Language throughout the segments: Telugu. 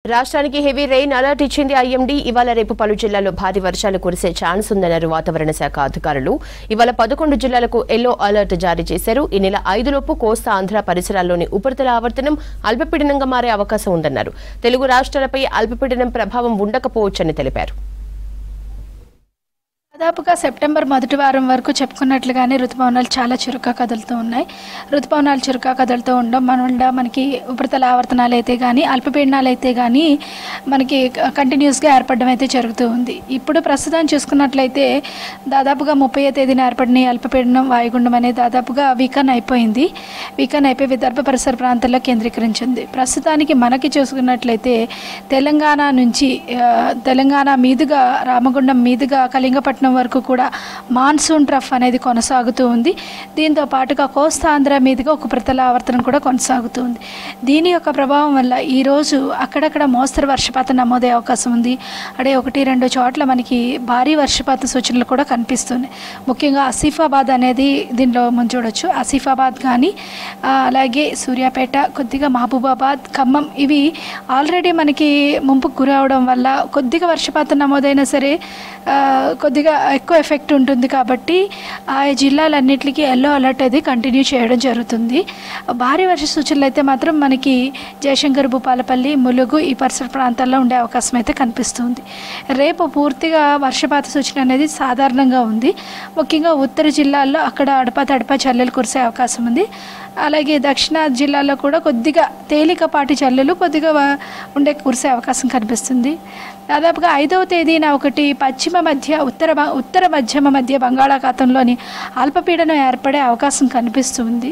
రాష్ట్రానికి హెవీ రెయిన్ అలర్ట్ ఇచ్చింది ఐఎండీ. ఇవాళ రేపు పలు జిల్లాల్లో భారీ వర్షాలు కురిసే ఛాన్స్ ఉందన్నారు వాతావరణ శాఖ అధికారులు. ఇవాళ 11 జిల్లాలకు ఎల్లో అలర్ట్ జారీ చేశారు. ఈ నెల 5 లోపు కోస్తా ఆంధ్ర పరిసరాల్లోని ఉపరితల ఆవర్తనం అల్పపీడనంగా మారే అవకాశం ఉందన్నారు. తెలుగు రాష్ట్రాలపై అల్పపీడనం ప్రభావం ఉండకపోవచ్చని తెలిపారు. దాదాపుగా సెప్టెంబర్ మొదటి వారం వరకు చెప్పుకున్నట్లుగానే రుతుపవనాలు చాలా చురుగ్గా కదులుతూ ఉన్నాయి. రుతుపవనాలు చురుగ్గా కదులుతూ ఉండడం వల్ల మనకి ఉపరితల ఆవర్తనాలు అయితే కానీ అల్పపీడనాలు అయితే కానీ మనకి కంటిన్యూస్గా ఏర్పడడం అయితే జరుగుతూ ఉంది. ఇప్పుడు ప్రస్తుతం చూసుకున్నట్లయితే దాదాపుగా 30వ తేదీన ఏర్పడిన అల్పపీడనం వాయుగుండం అనేది దాదాపుగా వీకన్ అయిపోయి విదర్భ పరిసర ప్రాంతాల్లో కేంద్రీకరించింది. ప్రస్తుతానికి మనకి చూసుకున్నట్లయితే తెలంగాణ మీదుగా రామగుండం మీదుగా కళింగపట్నం వరకు కూడా మాన్సూన్ ట్రఫ్ అనేది కొనసాగుతూ ఉంది. దీంతో పాటుగా కోస్తా ఆంధ్ర మీదుగా ఒక ఉపరితల ఆవర్తనం కూడా కొనసాగుతూ ఉంది. దీని యొక్క ప్రభావం వల్ల ఈరోజు అక్కడక్కడ మోస్తరు వర్షపాతం నమోదయ్యే అవకాశం ఉంది. అదే 1-2 చోట్ల మనకి భారీ వర్షపాత సూచనలు కూడా కనిపిస్తున్నాయి. ముఖ్యంగా ఆసిఫాబాద్ అనేది దీనిలో మనం చూడొచ్చు. ఆసిఫాబాద్ కానీ అలాగే సూర్యాపేట, కొద్దిగా మహబూబాబాద్, ఖమ్మం ఇవి ఆల్రెడీ మనకి ముంపుకు గురవడం వల్ల కొద్దిగా వర్షపాతం నమోదైనా సరే కొద్దిగా ఎక్కువ ఎఫెక్ట్ ఉంటుంది. కాబట్టి ఆ జిల్లాలన్నింటికి ఎల్లో అలర్ట్ అది కంటిన్యూ చేయడం జరుగుతుంది. భారీ వర్ష సూచనలు అయితే మాత్రం మనకి జయశంకర్, భూపాలపల్లి, ములుగు ఈ పరిసర ప్రాంతాల్లో ఉండే అవకాశం అయితే కనిపిస్తుంది. రేపు పూర్తిగా వర్షపాత సూచన అనేది సాధారణంగా ఉంది. ముఖ్యంగా ఉత్తర జిల్లాల్లో అక్కడ అడపా చల్లలు కురిసే అవకాశం ఉంది. అలాగే దక్షిణ జిల్లాలో కూడా కొద్దిగా తేలికపాటి చల్లలు కొద్దిగా కురిసే అవకాశం కనిపిస్తుంది. దాదాపుగా 5వ తేదీన ఒకటి ఉత్తర మధ్యమ మధ్య బంగాళాఖాతంలోని అల్పపీడనం ఏర్పడే అవకాశం కనిపిస్తుంది.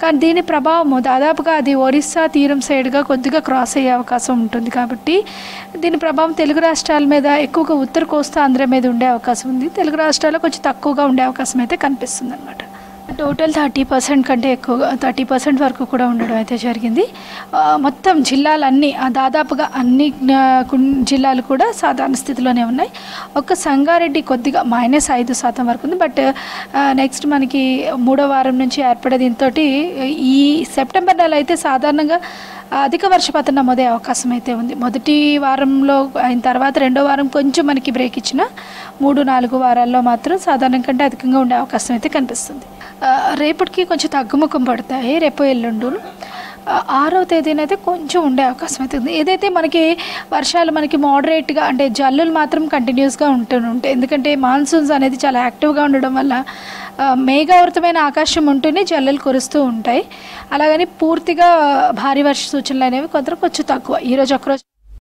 కానీ దీని ప్రభావము దాదాపుగా అది ఒరిస్సా తీరం సైడ్గా కొద్దిగా క్రాస్ అయ్యే అవకాశం ఉంటుంది. కాబట్టి దీని ప్రభావం తెలుగు రాష్ట్రాల మీద ఎక్కువగా ఉత్తర కోస్తా ఆంధ్ర మీద ఉండే అవకాశం ఉంది. తెలుగు రాష్ట్రాల్లో కొంచెం తక్కువగా ఉండే అవకాశం అయితే కనిపిస్తుంది అన్నమాట. టోటల్ 30% కంటే ఎక్కువగా 30% వరకు కూడా ఉండడం అయితే జరిగింది. మొత్తం జిల్లాలన్నీ దాదాపుగా అన్ని జిల్లాలు కూడా సాధారణ స్థితిలోనే ఉన్నాయి. ఒక్క సంగారెడ్డి కొద్దిగా -5% వరకు ఉంది. బట్ నెక్స్ట్ మనకి 3వ వారం నుంచి ఏర్పడే దీంతో ఈ సెప్టెంబర్ నెల అయితే సాధారణంగా అధిక వర్షపాతం నమోదే అవకాశం అయితే ఉంది. మొదటి వారంలో అయిన తర్వాత 2వ వారం కొంచెం మనకి బ్రేక్ ఇచ్చిన 3-4 వారాల్లో మాత్రం సాధారణం కంటే అధికంగా ఉండే అవకాశం అయితే కనిపిస్తుంది. రేపటికి కొంచెం తగ్గుముఖం పడతాయి. రేపు ఎల్లుండు 6వ తేదీన అయితే కొంచెం ఉండే అవకాశం అయితే ఉంది. ఏదైతే మనకి వర్షాలు మనకి మోడరేట్గా అంటే జల్లులు మాత్రం కంటిన్యూస్గా ఉంటాయి. ఎందుకంటే మాన్సూన్స్ అనేది చాలా యాక్టివ్గా ఉండడం వల్ల మేఘావృతమైన ఆకాశం ఉంటూనే జల్లులు కురుస్తూ ఉంటాయి. అలాగని పూర్తిగా భారీ వర్ష సూచనలు అనేవి కొంచెం తక్కువ. ఈరోజు ఒకరోజు